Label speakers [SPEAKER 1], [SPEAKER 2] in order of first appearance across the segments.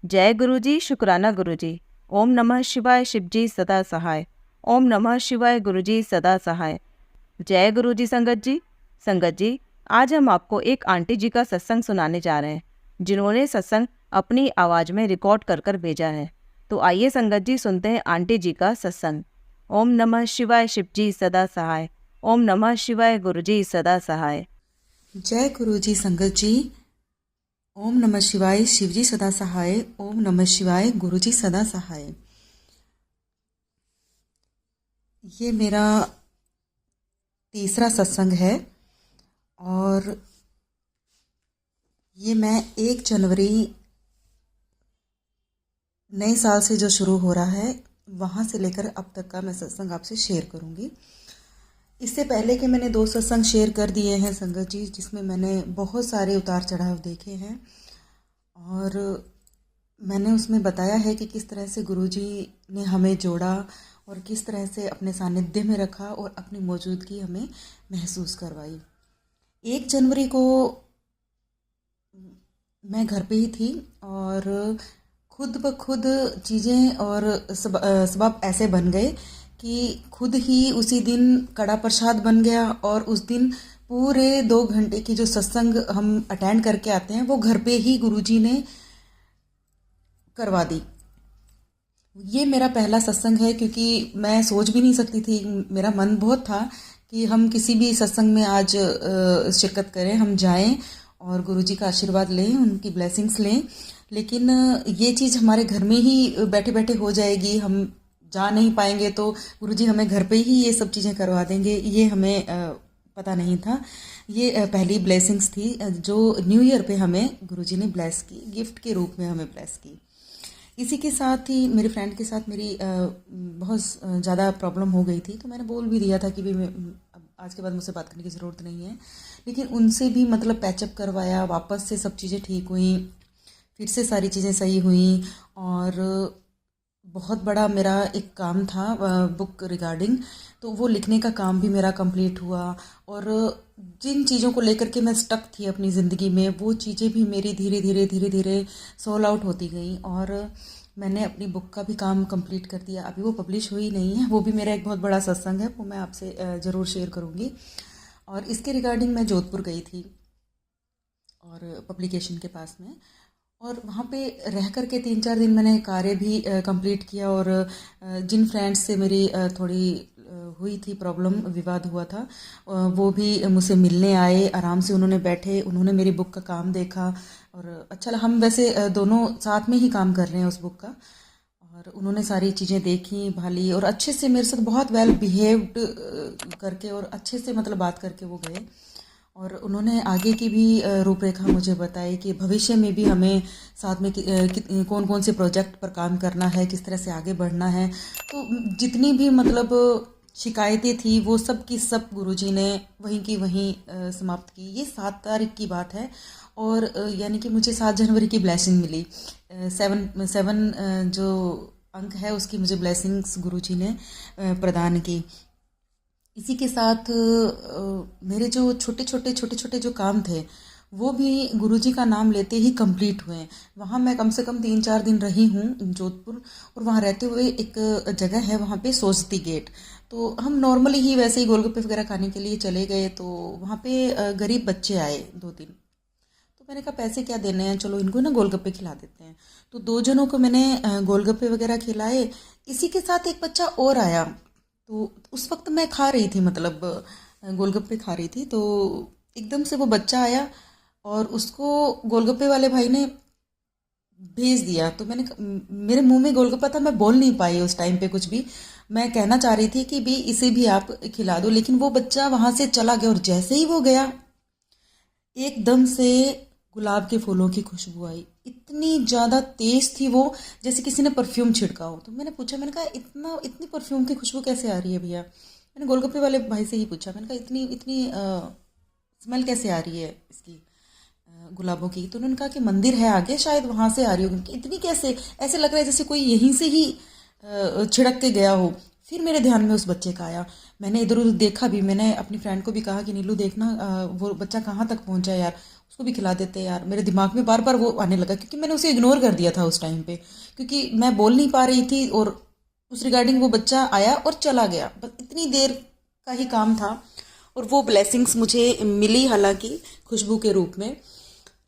[SPEAKER 1] जय गुरुजी, शुक्राना गुरुजी। ओम नमः शिवाय, शिवजी सदा सहाय। ओम नमः शिवाय, गुरुजी सदा सहाय। जय गुरुजी संगत जी। संगत जी, आज हम आपको एक आंटी जी का सत्संग सुनाने जा रहे हैं, जिन्होंने सत्संग अपनी आवाज़ में रिकॉर्ड कर कर भेजा है। तो आइए संगत जी, सुनते हैं आंटी जी का सत्संग। ओम नमः शिवाय, शिवजी सदा सहाय। ओम नमः शिवाय, गुरुजी सदा सहाय।
[SPEAKER 2] जय गुरु जी संगत जी। ओम नमः शिवाय, शिवजी सदा सहाय। ओम नमः शिवाय, गुरु जी सदा सहाय। ये मेरा तीसरा सत्संग है और ये मैं 1 जनवरी नए साल से जो शुरू हो रहा है वहाँ से लेकर अब तक का मैं सत्संग आपसे शेयर करूँगी। इससे पहले के मैंने 2 सत्संग शेयर कर दिए हैं संगत जी, जिसमें मैंने बहुत सारे उतार चढ़ाव देखे हैं और मैंने उसमें बताया है कि किस तरह से गुरुजी ने हमें जोड़ा और किस तरह से अपने सानिध्य में रखा और अपनी मौजूदगी हमें महसूस करवाई। 1 जनवरी को मैं घर पे ही थी और खुद ब खुद चीज़ें और सबब ऐसे बन गए कि खुद ही उसी दिन कड़ा प्रसाद बन गया और उस दिन पूरे 2 घंटे की जो सत्संग हम अटेंड करके आते हैं वो घर पे ही गुरुजी ने करवा दी। ये मेरा पहला सत्संग है क्योंकि मैं सोच भी नहीं सकती थी। मेरा मन बहुत था कि हम किसी भी सत्संग में आज शिरकत करें, हम जाएं और गुरुजी का आशीर्वाद लें, उनकी ब्लेसिंग्स लें। लेकिन ये चीज़ हमारे घर में ही बैठे बैठे हो जाएगी, हम जा नहीं पाएंगे तो गुरुजी हमें घर पे ही ये सब चीज़ें करवा देंगे, ये हमें पता नहीं था। ये पहली ब्लेसिंग्स थी जो न्यू ईयर पे हमें गुरुजी ने ब्लेस की, गिफ्ट के रूप में हमें ब्लेस की। इसी के साथ ही मेरे फ्रेंड के साथ मेरी बहुत ज़्यादा प्रॉब्लम हो गई थी, तो मैंने बोल भी दिया था कि भी अब आज के बाद मुझसे बात करने की ज़रूरत नहीं है। लेकिन उनसे भी मतलब पैचअप करवाया, वापस से सब चीज़ें ठीक हुई, फिर से सारी चीज़ें सही हुई और बहुत बड़ा मेरा एक काम था बुक रिगार्डिंग, तो वो लिखने का काम भी मेरा कंप्लीट हुआ और जिन चीज़ों को लेकर के मैं स्टक थी अपनी ज़िंदगी में वो चीज़ें भी मेरी धीरे धीरे धीरे धीरे सॉल्व आउट होती गई और मैंने अपनी बुक का भी काम कंप्लीट कर दिया। अभी वो पब्लिश हुई नहीं है, वो भी मेरा एक बहुत बड़ा सत्संग है, वो मैं आपसे ज़रूर शेयर करूँगी। और इसके रिगार्डिंग मैं जोधपुर गई थी और पब्लिकेशन के पास में, और वहाँ पे रह कर के 3-4 दिन मैंने कार्य भी कंप्लीट किया और जिन फ्रेंड्स से मेरी थोड़ी हुई थी प्रॉब्लम, विवाद हुआ था, वो भी मुझसे मिलने आए, आराम से उन्होंने बैठे, उन्होंने मेरी बुक का काम देखा और अच्छा लगा। हम वैसे दोनों साथ में ही काम कर रहे हैं उस बुक का, और उन्होंने सारी चीज़ें देखी भाली और अच्छे से मेरे साथ बहुत वेल बिहेव्ड करके और अच्छे से मतलब बात करके वो गए। और उन्होंने आगे की भी रूपरेखा मुझे बताई कि भविष्य में भी हमें साथ में कौन कौन से प्रोजेक्ट पर काम करना है, किस तरह से आगे बढ़ना है। तो जितनी भी मतलब शिकायतें थी वो सब की सब गुरुजी ने वहीं की वहीं समाप्त की। ये 7 तारीख की बात है और यानी कि मुझे 7 जनवरी की ब्लेसिंग मिली। 7 जो अंक है उसकी मुझे ब्लेसिंग्स गुरुजी ने प्रदान की। इसी के साथ मेरे जो छोटे छोटे जो काम थे वो भी गुरुजी का नाम लेते ही कंप्लीट हुए। वहाँ मैं कम से कम 3-4 दिन रही हूँ जोधपुर, और वहाँ रहते हुए एक जगह है वहाँ पे सोजती गेट, तो हम नॉर्मली ही वैसे ही गोलगप्पे वगैरह खाने के लिए चले गए। तो वहाँ पे गरीब बच्चे आए 2-3, तो मैंने कहा पैसे क्या देने हैं, चलो इनको ना गोलगप्पे खिला देते हैं। तो 2 जनों को मैंने गोलगप्पे वगैरह खिलाए। इसी के साथ एक बच्चा और आया, तो उस वक्त मैं खा रही थी, मतलब गोलगप्पे खा रही थी, तो एकदम से वो बच्चा आया और उसको गोलगप्पे वाले भाई ने भेज दिया। तो मेरे मुंह में गोलगप्पा था, मैं बोल नहीं पाई उस टाइम पे कुछ भी। मैं कहना चाह रही थी कि भी इसे भी आप खिला दो, लेकिन वो बच्चा वहां से चला गया और जैसे ही वो गया एकदम से गुलाब के फूलों की खुशबू आई। इतनी ज़्यादा तेज थी वो, जैसे किसी ने परफ्यूम छिड़का हो। तो मैंने पूछा, मैंने कहा इतनी परफ्यूम की खुशबू कैसे आ रही है भैया। मैंने गोलगप्पे वाले भाई से ही पूछा, मैंने कहा इतनी इतनी स्मेल कैसे आ रही है इसकी गुलाबों की। तो उन्होंने कहा कि मंदिर है आगे, शायद वहाँ से आ रही होगी। इतनी कैसे, ऐसे लग रहा है जैसे कोई यहीं से ही छिड़क के गया हो। फिर मेरे ध्यान में उस बच्चे का आया, मैंने इधर उधर देखा भी, मैंने अपनी फ्रेंड को भी कहा कि नीलू देखना वो बच्चा कहाँ तक पहुँचा यार। उसको भी खिला देते यार। मेरे दिमाग में बार बार वो आने लगा, क्योंकि मैंने उसे इग्नोर कर दिया था उस टाइम पे, क्योंकि मैं बोल नहीं पा रही थी और उस रिगार्डिंग वो बच्चा आया और चला गया। बस इतनी देर का ही काम था और वो ब्लेसिंग्स मुझे मिली, हालांकि खुशबू के रूप में।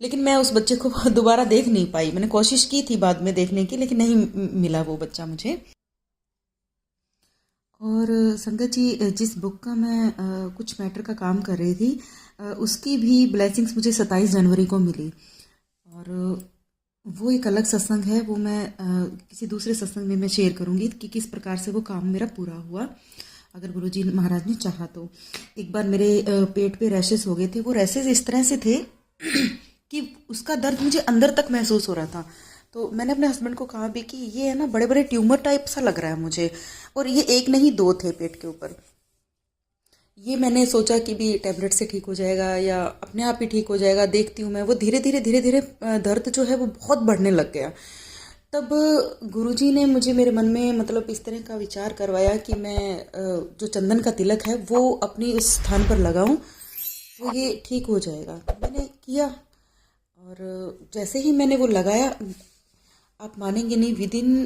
[SPEAKER 2] लेकिन मैं उस बच्चे को दोबारा देख नहीं पाई। मैंने कोशिश की थी बाद में देखने की, लेकिन नहीं मिला वो बच्चा मुझे। और संगत जी, जिस बुक का मैं कुछ मैटर का काम कर रही थी, उसकी भी ब्लेसिंग्स मुझे 27 जनवरी को मिली। और वो एक अलग सत्संग है, वो मैं किसी दूसरे सत्संग में मैं शेयर करूँगी कि किस प्रकार से वो काम मेरा पूरा हुआ, अगर गुरुजी महाराज ने चाहा तो। एक बार मेरे पेट पे रैशेस हो गए थे। वो रैशेस इस तरह से थे कि उसका दर्द मुझे अंदर तक महसूस हो रहा था। तो मैंने अपने हस्बैंड को कहा भी कि ये है ना, बड़े बड़े ट्यूमर टाइप सा लग रहा है मुझे, और ये एक नहीं दो थे पेट के ऊपर। ये मैंने सोचा कि भी टैबलेट से ठीक हो जाएगा या अपने आप ही ठीक हो जाएगा, देखती हूँ मैं। वो धीरे धीरे धीरे धीरे दर्द जो है वो बहुत बढ़ने लग गया। तब गुरुजी ने मुझे, मेरे मन में मतलब इस तरह का विचार करवाया कि मैं जो चंदन का तिलक है वो अपनी उस स्थान पर लगाऊं तो ये ठीक हो जाएगा। मैंने किया, और जैसे ही मैंने वो लगाया, आप मानेंगे नहीं, विद इन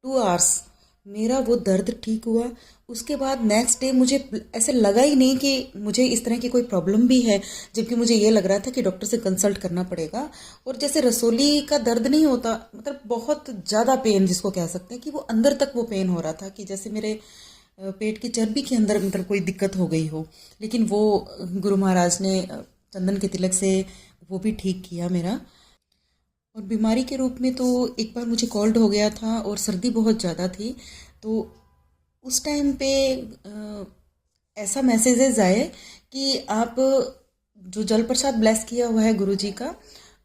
[SPEAKER 2] 2 आवर्स मेरा वो दर्द ठीक हुआ। उसके बाद नेक्स्ट डे मुझे ऐसे लगा ही नहीं कि मुझे इस तरह की कोई प्रॉब्लम भी है, जबकि मुझे ये लग रहा था कि डॉक्टर से कंसल्ट करना पड़ेगा। और जैसे रसोली का दर्द नहीं होता, मतलब बहुत ज़्यादा पेन जिसको कह सकते हैं, कि वो अंदर तक वो पेन हो रहा था कि जैसे मेरे पेट की चर्बी के अंदर मतलब कोई दिक्कत हो गई हो। लेकिन वो गुरु महाराज ने चंदन के तिलक से वो भी ठीक किया मेरा। और बीमारी के रूप में तो एक बार मुझे कोल्ड हो गया था और सर्दी बहुत ज़्यादा थी। तो उस टाइम पे ऐसा मैसेजेस आए कि आप जो जल प्रसाद ब्लेस किया हुआ है गुरुजी का,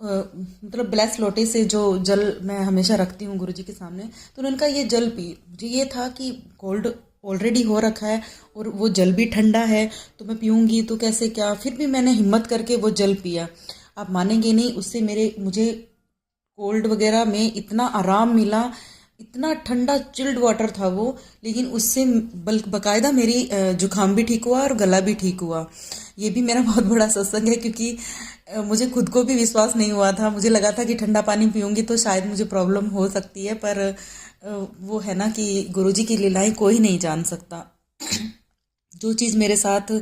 [SPEAKER 2] मतलब ब्लेस लोटे से जो जल मैं हमेशा रखती हूँ गुरुजी के सामने, तो उनका ये जल पी। मुझे ये था कि कोल्ड ऑलरेडी हो रखा है और वो जल भी ठंडा है, तो मैं पीऊँगी तो कैसे क्या। फिर भी मैंने हिम्मत करके वो जल पिया। आप मानेंगे नहीं, उससे मुझे कोल्ड वगैरह में इतना आराम मिला, इतना ठंडा चिल्ड वाटर था वो। लेकिन उससे बकायदा मेरी जुकाम भी ठीक हुआ और गला भी ठीक हुआ। ये भी मेरा बहुत बड़ा सत्संग है, क्योंकि मुझे खुद को भी विश्वास नहीं हुआ था। मुझे लगा था कि ठंडा पानी पीऊँगी तो शायद मुझे प्रॉब्लम हो सकती है, पर वो है ना कि गुरुजी की लीलाएं कोई नहीं जान सकता। जो चीज़ मेरे साथ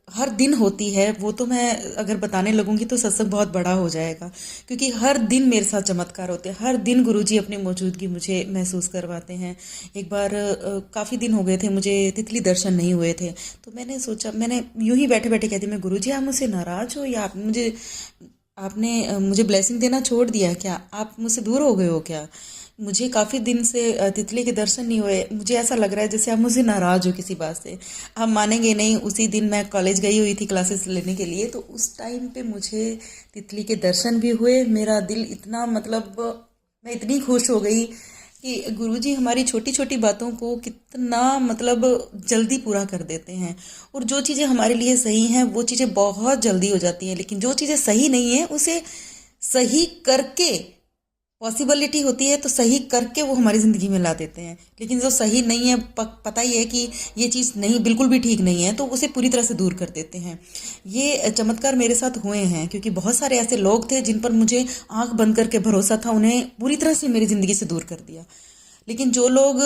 [SPEAKER 2] हर दिन होती है, वो तो मैं अगर बताने लगूंगी तो सत्संग बहुत बड़ा हो जाएगा, क्योंकि हर दिन मेरे साथ चमत्कार होते हैं। हर दिन गुरुजी अपनी मौजूदगी मुझे महसूस करवाते हैं। एक बार काफ़ी दिन हो गए थे, मुझे तितली दर्शन नहीं हुए थे, तो मैंने सोचा, मैंने यूं ही बैठे बैठे कहती, मैं गुरुजी आप मुझसे नाराज़ हो, या आपने मुझे ब्लेसिंग देना छोड़ दिया क्या, आप मुझसे दूर हो गए हो क्या। मुझे काफ़ी दिन से तितली के दर्शन नहीं हुए। मुझे ऐसा लग रहा है जैसे आप मुझसे नाराज़ हो किसी बात से। आप मानेंगे नहीं, उसी दिन मैं कॉलेज गई हुई थी क्लासेस लेने के लिए, तो उस टाइम पे मुझे तितली के दर्शन भी हुए। मेरा दिल इतना, मतलब मैं इतनी खुश हो गई कि गुरुजी हमारी छोटी छोटी बातों को कितना मतलब जल्दी पूरा कर देते हैं। और जो चीज़ें हमारे लिए सही हैं वो चीज़ें बहुत जल्दी हो जाती हैं, लेकिन जो चीज़ें सही नहीं है उसे सही करके, पॉसिबिलिटी होती है तो सही करके वो हमारी ज़िंदगी में ला देते हैं। लेकिन जो सही नहीं है, पता ही है कि ये चीज़ नहीं, बिल्कुल भी ठीक नहीं है, तो उसे पूरी तरह से दूर कर देते हैं। ये चमत्कार मेरे साथ हुए हैं, क्योंकि बहुत सारे ऐसे लोग थे जिन पर मुझे आंख बंद करके भरोसा था, उन्हें पूरी तरह से मेरी ज़िंदगी से दूर कर दिया। लेकिन जो लोग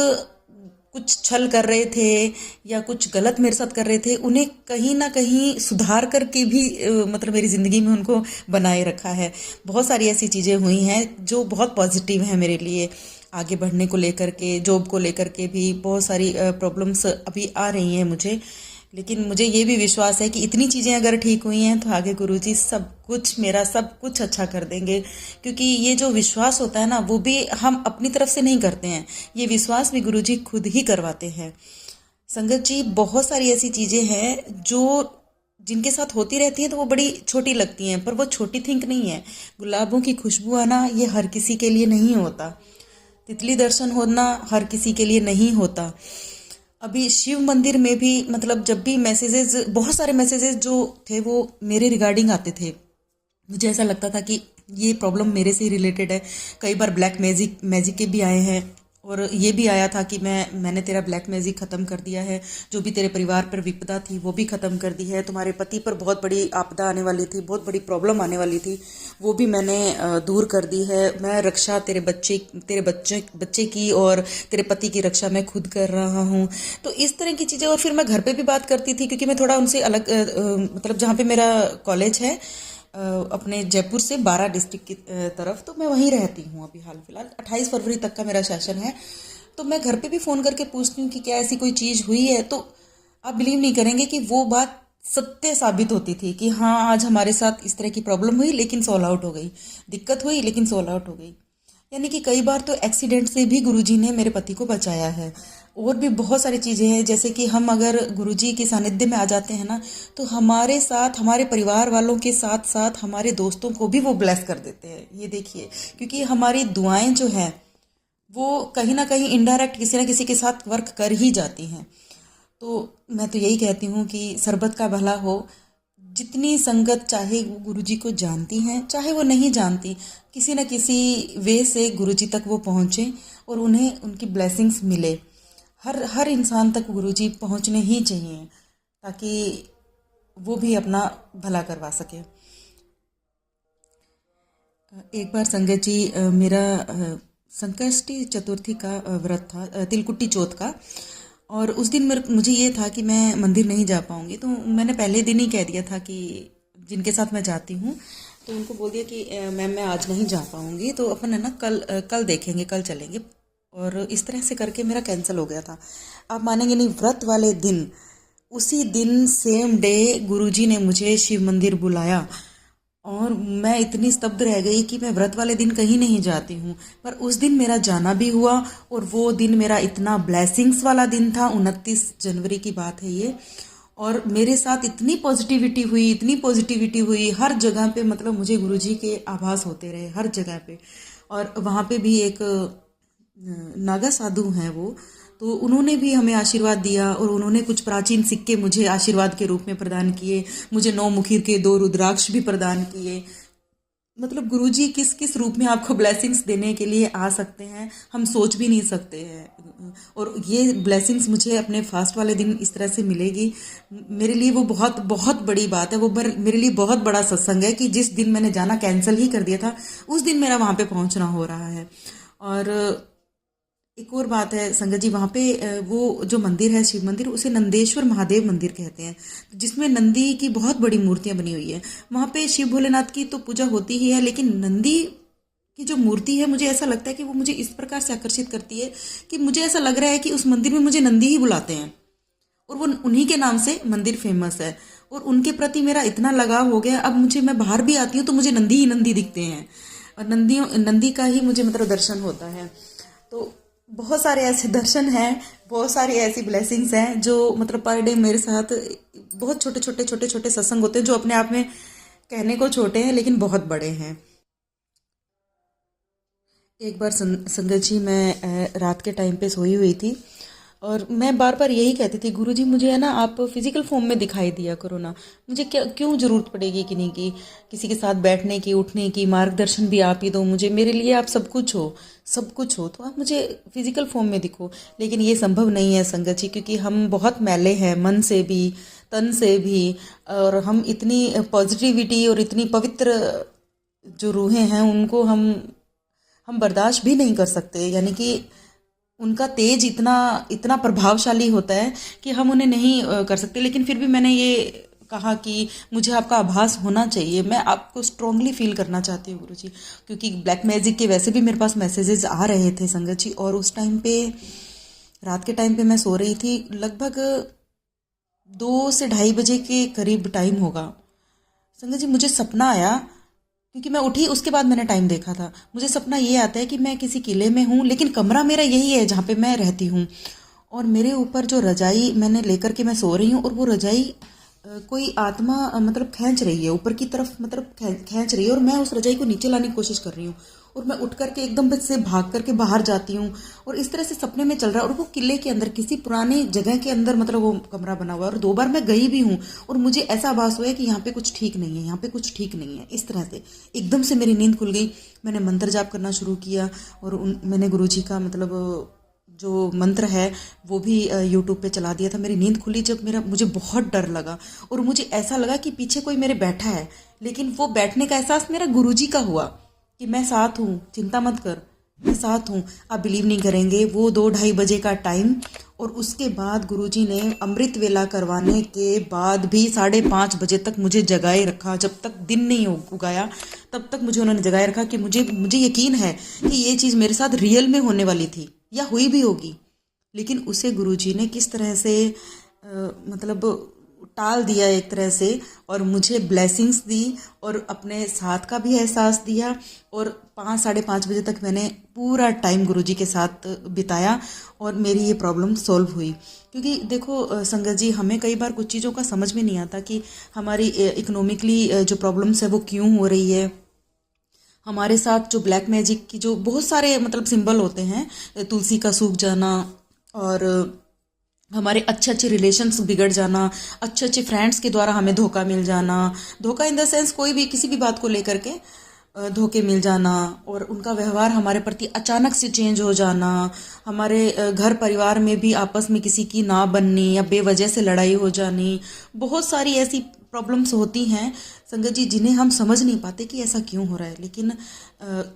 [SPEAKER 2] कुछ छल कर रहे थे या कुछ गलत मेरे साथ कर रहे थे, उन्हें कहीं ना कहीं सुधार करके भी मतलब मेरी ज़िंदगी में उनको बनाए रखा है। बहुत सारी ऐसी चीज़ें हुई हैं जो बहुत पॉजिटिव हैं मेरे लिए। आगे बढ़ने को लेकर के, जॉब को लेकर के भी बहुत सारी प्रॉब्लम्स अभी आ रही हैं मुझे, लेकिन मुझे ये भी विश्वास है कि इतनी चीज़ें अगर ठीक हुई हैं तो आगे गुरुजी सब कुछ, मेरा सब कुछ अच्छा कर देंगे। क्योंकि ये जो विश्वास होता है ना, वो भी हम अपनी तरफ से नहीं करते हैं, ये विश्वास भी गुरुजी खुद ही करवाते हैं। संगत जी, बहुत सारी ऐसी चीज़ें हैं जो जिनके साथ होती रहती हैं तो वो बड़ी छोटी लगती हैं, पर वो छोटी थिंक नहीं है। गुलाबों की खुशबू आना ये हर किसी के लिए नहीं होता। तितली दर्शन होना हर किसी के लिए नहीं होता। अभी शिव मंदिर में भी, मतलब जब भी मैसेजेस, बहुत सारे मैसेजेस जो थे वो मेरे रिगार्डिंग आते थे, मुझे ऐसा लगता था कि ये प्रॉब्लम मेरे से ही रिलेटेड है। कई बार ब्लैक मैजिक के भी आए हैं, और ये भी आया था कि मैंने तेरा ब्लैक मैजिक ख़त्म कर दिया है, जो भी तेरे परिवार पर विपदा थी वो भी ख़त्म कर दी है, तुम्हारे पति पर बहुत बड़ी आपदा आने वाली थी, बहुत बड़ी प्रॉब्लम आने वाली थी, वो भी मैंने दूर कर दी है। मैं रक्षा तेरे बच्चे की और तेरे पति की रक्षा मैं खुद कर रहा हूँ। तो इस तरह की चीज़ें। और फिर मैं घर पे भी बात करती थी, क्योंकि मैं थोड़ा उनसे अलग मतलब जहाँ पे मेरा कॉलेज है अपने जयपुर से 12 डिस्ट्रिक्ट की तरफ, तो मैं वहीं रहती हूँ अभी हाल फिलहाल। 28 फरवरी तक का मेरा सेशन है। तो मैं घर पे भी फ़ोन करके पूछती हूँ कि क्या ऐसी कोई चीज़ हुई है। तो आप बिलीव नहीं करेंगे कि वो बात सत्य साबित होती थी कि हाँ, आज हमारे साथ इस तरह की प्रॉब्लम हुई लेकिन सॉल्व आउट हो गई, दिक्कत हुई लेकिन सॉल्व आउट हो गई। यानी कि कई बार तो एक्सीडेंट से भी गुरुजी ने मेरे पति को बचाया है। और भी बहुत सारी चीज़ें हैं, जैसे कि हम अगर गुरुजी के सानिध्य में आ जाते हैं ना, तो हमारे साथ, हमारे परिवार वालों के साथ साथ हमारे दोस्तों को भी वो ब्लेस कर देते हैं। ये देखिए, क्योंकि हमारी दुआएं जो हैं वो कहीं ना कहीं इनडायरेक्ट किसी ना किसी के साथ वर्क कर ही जाती हैं। तो मैं तो यही कहती हूँ कि सरबत का भला हो। जितनी संगत, चाहे वो गुरुजी को जानती हैं चाहे वो नहीं जानती, किसी न किसी वे से गुरुजी तक वो पहुँचे और उन्हें उनकी ब्लेसिंग्स मिले। हर हर इंसान तक गुरुजी पहुँचने ही चाहिए, ताकि वो भी अपना भला करवा सके। एक बार संगत जी, मेरा संकष्टी चतुर्थी का व्रत था, तिलकुट्टी चौथ का। और उस दिन मुझे ये था कि मैं मंदिर नहीं जा पाऊंगी, तो मैंने पहले दिन ही कह दिया था कि जिनके साथ मैं जाती हूँ, तो उनको बोल दिया कि मैम मैं आज नहीं जा पाऊंगी, तो अपन है ना कल देखेंगे, कल चलेंगे। और इस तरह से करके मेरा कैंसिल हो गया था। आप मानेंगे नहीं, व्रत वाले दिन, उसी दिन सेम डे गुरुजी ने मुझे शिव मंदिर बुलाया। और मैं इतनी स्तब्ध रह गई कि मैं व्रत वाले दिन कहीं नहीं जाती हूँ, पर उस दिन मेरा जाना भी हुआ। और वो दिन मेरा इतना ब्लेसिंग्स वाला दिन था, 29 जनवरी की बात है ये। और मेरे साथ इतनी पॉजिटिविटी हुई, इतनी पॉजिटिविटी हुई हर जगह पे, मतलब मुझे गुरुजी के आभास होते रहे हर जगह पे। और वहाँ पे भी एक नागा साधु हैं वो, तो उन्होंने भी हमें आशीर्वाद दिया और उन्होंने कुछ प्राचीन सिक्के मुझे आशीर्वाद के रूप में प्रदान किए। मुझे 9 मुखी के 2 रुद्राक्ष भी प्रदान किए। मतलब गुरुजी किस किस रूप में आपको ब्लेसिंग्स देने के लिए आ सकते हैं, हम सोच भी नहीं सकते हैं। और ये ब्लेसिंग्स मुझे अपने फास्ट वाले दिन इस तरह से मिलेगी, मेरे लिए वो बहुत बहुत बड़ी बात है। वो मेरे लिए बहुत बड़ा सत्संग है कि जिस दिन मैंने जाना कैंसिल ही कर दिया था, उस दिन मेरा वहाँ पे पहुँचना हो रहा है। और एक और बात है संगत जी, वहाँ पे वो जो मंदिर है, शिव मंदिर, उसे नंदेश्वर महादेव मंदिर कहते हैं, जिसमें नंदी की बहुत बड़ी मूर्तियाँ बनी हुई है। वहाँ पे शिव भोलेनाथ की तो पूजा होती ही है, लेकिन नंदी की जो मूर्ति है, मुझे ऐसा लगता है कि वो मुझे इस प्रकार से आकर्षित करती है कि मुझे ऐसा लग रहा है कि उस मंदिर में मुझे नंदी ही बुलाते हैं, और वो उन्हीं के नाम से मंदिर फेमस है। और उनके प्रति मेरा इतना लगाव हो गया, अब मैं बाहर भी आती हूँ तो मुझे नंदी ही नंदी दिखते हैं, और नंदी का ही मुझे मतलब दर्शन होता है। तो बहुत सारे ऐसे दर्शन हैं, बहुत सारी ऐसी ब्लेसिंग्स हैं जो मतलब पर डे मेरे साथ, बहुत छोटे छोटे सत्संग होते हैं जो अपने आप में कहने को छोटे हैं लेकिन बहुत बड़े हैं। एक बार संगत जी, मैं रात के टाइम पे सोई हुई थी और मैं बार बार यही कहती थी, गुरुजी मुझे है ना आप फिजिकल फॉर्म में दिखाई दिया करो ना, मुझे क्यों ज़रूरत पड़ेगी कि नहीं की किसी के साथ बैठने की, उठने की, मार्गदर्शन भी आप ही दो मुझे, मेरे लिए आप सब कुछ हो, तो आप मुझे फिजिकल फॉर्म में दिखो। लेकिन ये संभव नहीं है संगत जी, क्योंकि हम बहुत मैले हैं, मन से भी तन से भी, और हम इतनी पॉजिटिविटी और इतनी पवित्र जो रूहें हैं उनको हम बर्दाश्त भी नहीं कर सकते। यानी कि उनका तेज इतना प्रभावशाली होता है कि हम उन्हें नहीं कर सकते। लेकिन फिर भी मैंने ये कहा कि मुझे आपका आभास होना चाहिए, मैं आपको स्ट्रांगली फील करना चाहती हूँ गुरुजी, क्योंकि ब्लैक मैजिक के वैसे भी मेरे पास मैसेजेस आ रहे थे संगत जी। और उस टाइम पे, रात के टाइम पे मैं सो रही थी, लगभग 2 से 2:30 बजे के करीब टाइम होगा संगत जी। मुझे सपना आया, क्योंकि मैं उठी उसके बाद मैंने टाइम देखा था। मुझे सपना ये आता है कि मैं किसी किले में हूँ, लेकिन कमरा मेरा यही है जहाँ पे मैं रहती हूँ, और मेरे ऊपर जो रजाई मैंने लेकर के मैं सो रही हूँ, और वो रजाई कोई आत्मा मतलब खींच रही है ऊपर की तरफ, मतलब खींच रही है, और मैं उस रजाई को नीचे लाने की कोशिश कर रही हूँ, और मैं उठ करके एकदम से भाग करके बाहर जाती हूँ। और इस तरह से सपने में चल रहा है, और वो किले के अंदर किसी पुराने जगह के अंदर मतलब वो कमरा बना हुआ है, और 2 बार मैं गई भी हूँ, और मुझे ऐसा आभास हुआ है कि यहाँ पे कुछ ठीक नहीं है, यहाँ पे कुछ ठीक नहीं है। इस तरह से एकदम से मेरी नींद खुल गई, मैंने मंत्र जाप करना शुरू किया, और मैंने गुरुजी का मतलब जो मंत्र है वो भी यूट्यूब पे चला दिया था। मेरी नींद खुली जब मुझे बहुत डर लगा और मुझे ऐसा लगा कि पीछे कोई मेरे बैठा है, लेकिन वो बैठने का एहसास मेरा गुरुजी का हुआ कि मैं साथ हूँ, चिंता मत कर, मैं साथ हूँ। आप बिलीव नहीं करेंगे, वो 2-2:30 बजे का टाइम और उसके बाद गुरुजी ने अमृत वेला करवाने के बाद भी 5:30 बजे तक मुझे जगाए रखा। जब तक दिन नहीं उगाया तब तक मुझे उन्होंने जगाए रखा कि मुझे यकीन है कि ये चीज़ मेरे साथ रियल में होने वाली थी या हुई भी होगी, लेकिन उसे गुरुजी ने किस तरह से मतलब टाल दिया एक तरह से, और मुझे ब्लेसिंग्स दी और अपने साथ का भी एहसास दिया। और 5-5:30 बजे तक मैंने पूरा टाइम गुरुजी के साथ बिताया और मेरी ये प्रॉब्लम सॉल्व हुई। क्योंकि देखो संगत जी, हमें कई बार कुछ चीज़ों का समझ में नहीं आता कि हमारी इकोनॉमिकली जो प्रॉब्लम्स है वो क्यों हो रही है। हमारे साथ जो ब्लैक मैजिक की जो बहुत सारे मतलब सिंबल होते हैं, तुलसी का सूख जाना और हमारे अच्छे अच्छे रिलेशंस बिगड़ जाना, अच्छे अच्छे फ्रेंड्स के द्वारा हमें धोखा मिल जाना, धोखा इन द सेंस कोई भी किसी भी बात को लेकर के धोखे मिल जाना, और उनका व्यवहार हमारे प्रति अचानक से चेंज हो जाना, हमारे घर परिवार में भी आपस में किसी की ना बननी या बेवजह से लड़ाई हो जानी, बहुत सारी ऐसी प्रॉब्लम्स होती हैं संगत जी जिन्हें हम समझ नहीं पाते कि ऐसा क्यों हो रहा है। लेकिन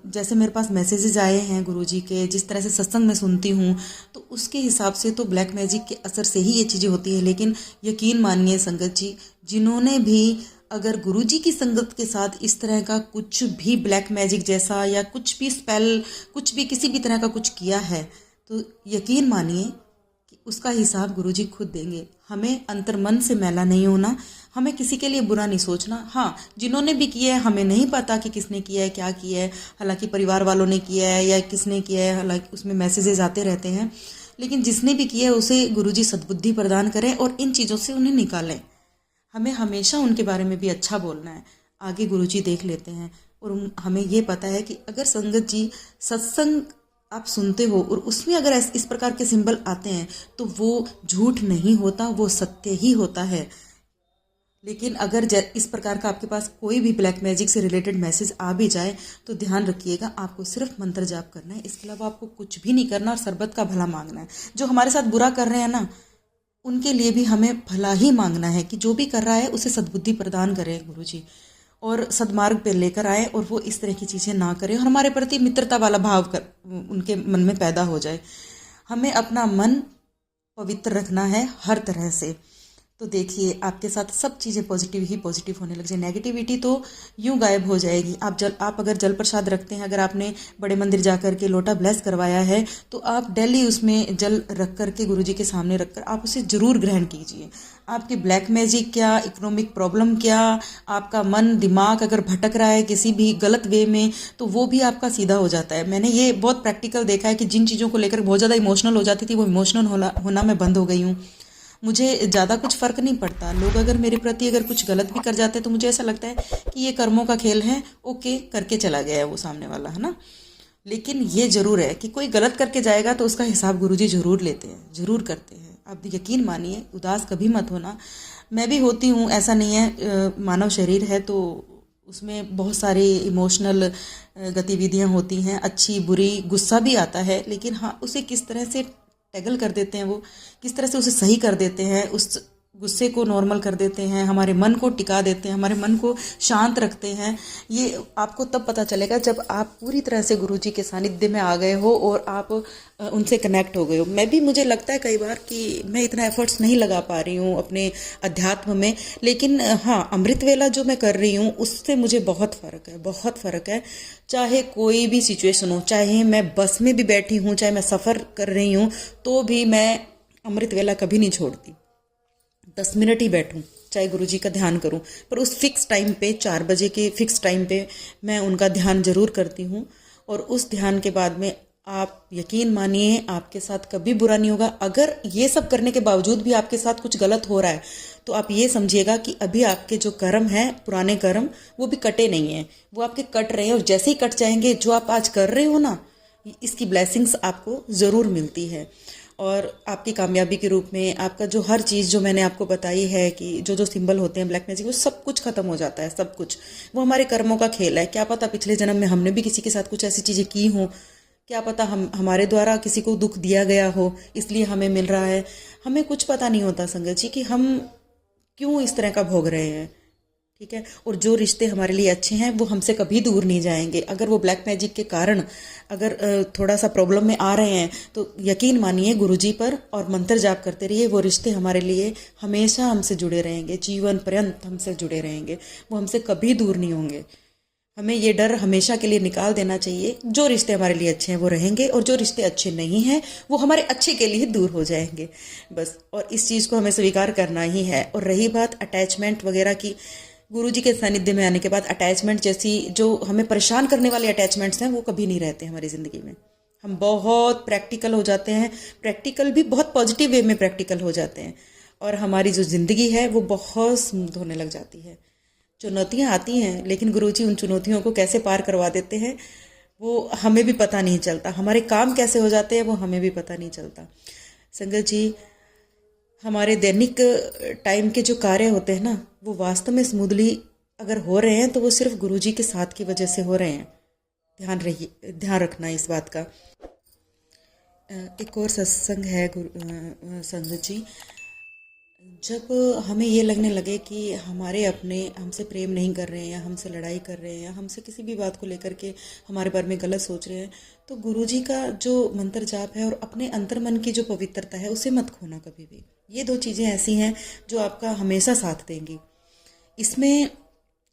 [SPEAKER 2] जैसे मेरे पास मैसेजेस आए हैं गुरुजी के, जिस तरह से सत्संग में सुनती हूँ, तो उसके हिसाब से तो ब्लैक मैजिक के असर से ही ये चीज़ें होती हैं। लेकिन यकीन मानिए संगत जी, जिन्होंने भी अगर गुरुजी की संगत के साथ इस तरह का कुछ भी ब्लैक मैजिक जैसा या कुछ भी स्पेल, कुछ भी किसी भी तरह का कुछ किया है, तो यकीन मानिए कि उसका हिसाब गुरुजी खुद देंगे। हमें अंतर्मन से मैला नहीं होना, हमें किसी के लिए बुरा नहीं सोचना। हाँ, जिन्होंने भी किया है हमें नहीं पता कि किसने किया है, क्या किया है, हालांकि परिवार वालों ने किया है या किसने किया है, हालांकि उसमें मैसेजेस आते रहते हैं, लेकिन जिसने भी किया है उसे गुरुजी सद्बुद्धि प्रदान करें और इन चीज़ों से उन्हें निकालें। हमें हमेशा उनके बारे में भी अच्छा बोलना है, आगे गुरुजी देख लेते हैं। और हमें ये पता है कि अगर संगत जी सत्संग आप सुनते हो और उसमें अगर इस प्रकार के सिंबल आते हैं तो वो झूठ नहीं होता, वो सत्य ही होता है। लेकिन अगर इस प्रकार का आपके पास कोई भी ब्लैक मैजिक से रिलेटेड मैसेज आ भी जाए तो ध्यान रखिएगा, आपको सिर्फ मंत्र जाप करना है, इसके अलावा आपको कुछ भी नहीं करना और सरबत का भला मांगना है। जो हमारे साथ बुरा कर रहे हैं ना, उनके लिए भी हमें भला ही मांगना है कि जो भी कर रहा है उसे सद्बुद्धि प्रदान करें गुरुजी, और सदमार्ग पे लेकर आए और वो इस तरह की चीज़ें ना करें और हमारे प्रति मित्रता वाला भाव उनके मन में पैदा हो जाए। हमें अपना मन पवित्र रखना है हर तरह से। तो देखिए, आपके साथ सब चीज़ें पॉजिटिव ही पॉजिटिव होने लग जाए, नेगेटिविटी तो यूं गायब हो जाएगी। आप अगर जल प्रसाद रखते हैं, अगर आपने बड़े मंदिर जा कर के लोटा ब्लेस करवाया है, तो आप डेली उसमें जल रख कर के गुरुजी के सामने रख कर आप उसे ज़रूर ग्रहण कीजिए। आपकी ब्लैक मैजिक क्या, इकोनॉमिक प्रॉब्लम क्या, आपका मन दिमाग अगर भटक रहा है किसी भी गलत वे में, तो वो भी आपका सीधा हो जाता है। मैंने ये बहुत प्रैक्टिकल देखा है कि जिन चीज़ों को लेकर बहुत ज़्यादा इमोशनल हो जाती थी, वो इमोशनल होना मैं बंद हो गई हूँ। मुझे ज़्यादा कुछ फ़र्क नहीं पड़ता, लोग अगर मेरे प्रति अगर कुछ गलत भी कर जाते हैं तो मुझे ऐसा लगता है कि ये कर्मों का खेल है, ओके करके चला गया है वो सामने वाला, है ना। लेकिन ये ज़रूर है कि कोई गलत करके जाएगा तो उसका हिसाब गुरुजी ज़रूर लेते हैं, ज़रूर करते हैं। आप यकीन मानिए, उदास कभी मत होना। मैं भी होती हूँ, ऐसा नहीं है, मानव शरीर है तो उसमें बहुत सारी इमोशनल गतिविधियाँ होती हैं, अच्छी बुरी, गुस्सा भी आता है, लेकिन हाँ, उसे किस तरह से टैगल कर देते हैं, वो किस तरह से उसे सही कर देते हैं, उस गुस्से को नॉर्मल कर देते हैं, हमारे मन को टिका देते हैं, हमारे मन को शांत रखते हैं। ये आपको तब पता चलेगा जब आप पूरी तरह से गुरुजी के सानिध्य में आ गए हो और आप उनसे कनेक्ट हो गए हो। मुझे लगता है कई बार कि मैं इतना एफर्ट्स नहीं लगा पा रही हूँ अपने अध्यात्म में, लेकिन हाँ, अमृत वेला जो मैं कर रही हूँ उससे मुझे बहुत फ़र्क है, बहुत फ़र्क है। चाहे कोई भी सिचुएशन हो, चाहे मैं बस में भी बैठी हूँ, चाहे मैं सफ़र कर रही हूँ, तो भी मैं अमृत वेला कभी नहीं छोड़ती। 10 मिनट ही बैठूं, चाहे गुरुजी का ध्यान करूं, पर उस फिक्स टाइम पे 4 बजे के फिक्स टाइम पे मैं उनका ध्यान जरूर करती हूं। और उस ध्यान के बाद में आप यकीन मानिए, आपके साथ कभी बुरा नहीं होगा। अगर ये सब करने के बावजूद भी आपके साथ कुछ गलत हो रहा है तो आप ये समझिएगा कि अभी आपके जो कर्म हैं, पुराने कर्म, वो भी कटे नहीं हैं, वो आपके कट रहे हैं। और जैसे ही कट जाएंगे, जो आप आज कर रहे हो ना, इसकी ब्लेसिंग्स आपको ज़रूर मिलती है। और आपकी कामयाबी के रूप में आपका जो हर चीज़ जो मैंने आपको बताई है कि जो सिंबल होते हैं ब्लैक मैजिक, वो सब कुछ खत्म हो जाता है, सब कुछ। वो हमारे कर्मों का खेल है। क्या पता पिछले जन्म में हमने भी किसी के साथ कुछ ऐसी चीज़ें की हों क्या पता हम हमारे द्वारा किसी को दुख दिया गया हो, इसलिए हमें मिल रहा है। हमें कुछ पता नहीं होता संगत जी कि हम क्यों इस तरह का भोग रहे हैं। ठीक है। और जो रिश्ते हमारे लिए अच्छे हैं वो हमसे कभी दूर नहीं जाएंगे। अगर वो ब्लैक मैजिक के कारण अगर थोड़ा सा प्रॉब्लम में आ रहे हैं तो यकीन मानिए गुरुजी पर और मंत्र जाप करते रहिए, वो रिश्ते हमारे लिए हमेशा हमसे जुड़े रहेंगे, जीवन पर्यंत हमसे जुड़े रहेंगे, वो हमसे कभी दूर नहीं होंगे। हमें ये डर हमेशा के लिए निकाल देना चाहिए। जो रिश्ते हमारे लिए अच्छे हैं वो रहेंगे और जो रिश्ते अच्छे नहीं हैं वो हमारे अच्छे के लिए दूर हो जाएंगे, बस। और इस चीज़ को हमें स्वीकार करना ही है। और रही बात अटैचमेंट वगैरह की, गुरुजी के सानिध्य में आने के बाद अटैचमेंट जैसी जो हमें परेशान करने वाले अटैचमेंट्स हैं वो कभी नहीं रहते हमारी ज़िंदगी में। हम बहुत प्रैक्टिकल हो जाते हैं, प्रैक्टिकल भी बहुत पॉजिटिव वे में प्रैक्टिकल हो जाते हैं, और हमारी जो ज़िंदगी है वो बहुत स्मूथ होने लग जाती है। चुनौतियाँ आती हैं लेकिन गुरुजी उन चुनौतियों को कैसे पार करवा देते हैं वो हमें भी पता नहीं चलता। हमारे काम कैसे हो जाते हैं वो हमें भी पता नहीं चलता। संगत जी, हमारे दैनिक टाइम के जो कार्य होते हैं ना वो वास्तव में स्मूथली अगर हो रहे हैं तो वो सिर्फ गुरुजी के साथ की वजह से हो रहे हैं। ध्यान रखना इस बात का। एक और सत्संग है संगत जी, जब हमें ये लगने लगे कि हमारे अपने हमसे प्रेम नहीं कर रहे हैं या हमसे लड़ाई कर रहे हैं या हमसे किसी भी बात को लेकर के हमारे बारे में गलत सोच रहे हैं, तो गुरुजी का जो मंत्र जाप है और अपने अंतर्मन की जो पवित्रता है उसे मत खोना कभी भी। ये दो चीज़ें ऐसी हैं जो आपका हमेशा साथ देंगी। इसमें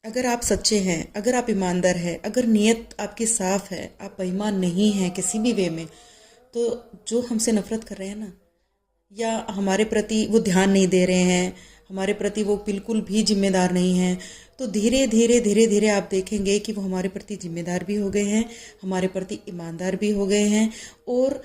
[SPEAKER 2] अगर आप सच्चे हैं, अगर आप ईमानदार हैं, अगर नीयत आपकी साफ है, आप बेईमान नहीं हैं किसी भी वे में, तो जो हमसे नफरत कर रहे हैं ना या हमारे प्रति वो ध्यान नहीं दे रहे हैं, हमारे प्रति वो बिल्कुल भी जिम्मेदार नहीं हैं, तो धीरे धीरे धीरे धीरे आप देखेंगे कि वो हमारे प्रति जिम्मेदार भी हो गए हैं, हमारे प्रति ईमानदार भी हो गए हैं, और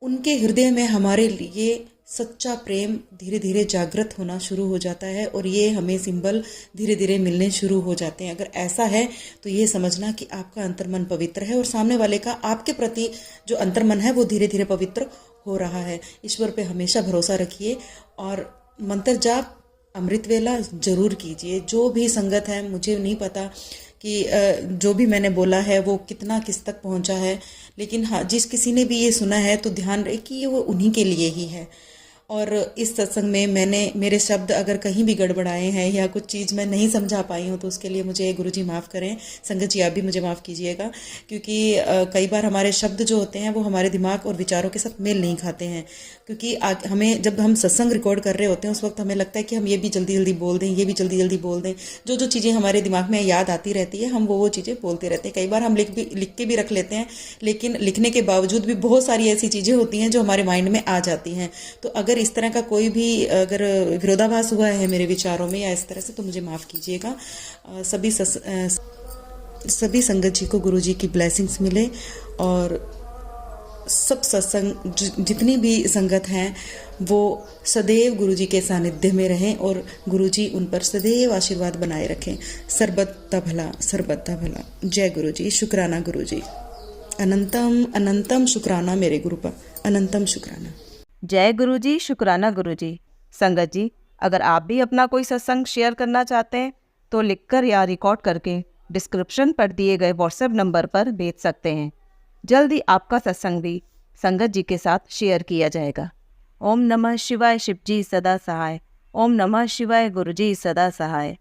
[SPEAKER 2] उनके हृदय में हमारे लिए सच्चा प्रेम धीरे धीरे जागृत होना शुरू हो जाता है और ये हमें सिंबल धीरे धीरे मिलने शुरू हो जाते हैं। अगर ऐसा है तो ये समझना कि आपका अंतर्मन पवित्र है और सामने वाले का आपके प्रति जो अंतर्मन है वो धीरे धीरे पवित्र हो रहा है। ईश्वर पे हमेशा भरोसा रखिए और मंत्र जाप अमृत वेला जरूर कीजिए। जो भी संगत है, मुझे नहीं पता कि जो भी मैंने बोला है वो कितना किस तक पहुंचा है, लेकिन हाँ, जिस किसी ने भी ये सुना है तो ध्यान रहे कि ये वो उन्हीं के लिए ही है। और इस सत्संग में मेरे शब्द अगर कहीं भी गड़बड़ाए हैं या कुछ चीज़ मैं नहीं समझा पाई हूँ तो उसके लिए मुझे गुरुजी माफ़ करें। संगत जी, आप भी मुझे माफ़ कीजिएगा, क्योंकि कई बार हमारे शब्द जो होते हैं वो हमारे दिमाग और विचारों के साथ मेल नहीं खाते हैं। क्योंकि हमें जब हम सत्संग रिकॉर्ड कर रहे होते हैं उस वक्त हमें लगता है कि हम ये भी जल्दी जल्दी बोल दें, ये भी जल्दी जल्दी बोल दें। जो चीज़ें हमारे दिमाग में याद आती रहती है हम वो चीज़ें बोलते रहते हैं। कई बार हम लिख के भी रख लेते हैं, लेकिन लिखने के बावजूद भी बहुत सारी ऐसी चीज़ें होती हैं जो हमारे माइंड में आ जाती हैं। तो अगर इस तरह का कोई भी अगर विरोधाभास हुआ है मेरे विचारों में या इस तरह से, तो मुझे माफ़ कीजिएगा। सभी संगत जी को गुरुजी की ब्लेसिंग्स मिले और सब सत्संग जितनी भी संगत हैं वो सदैव गुरुजी के सानिध्य में रहें और गुरुजी उन पर सदैव आशीर्वाद बनाए रखें। सर्वदा भला, सर्वदा भला। जय गुरुजी। शुक्राना गुरुजी। अनंतम अनंतम शुक्राना मेरे गुरु पर, अनंतम शुक्राना।
[SPEAKER 1] जय गुरुजी। शुक्राना गुरुजी। संगत जी, अगर आप भी अपना कोई सत्संग शेयर करना चाहते हैं तो लिखकर या रिकॉर्ड करके डिस्क्रिप्शन पर दिए गए व्हाट्सएप नंबर पर भेज सकते हैं। जल्द ही आपका सत्संग भी संगत जी के साथ शेयर किया जाएगा। ओम नमः शिवाय। शिवजी सदा सहाय। ओम नमः शिवाय। गुरुजी सदा सहाय।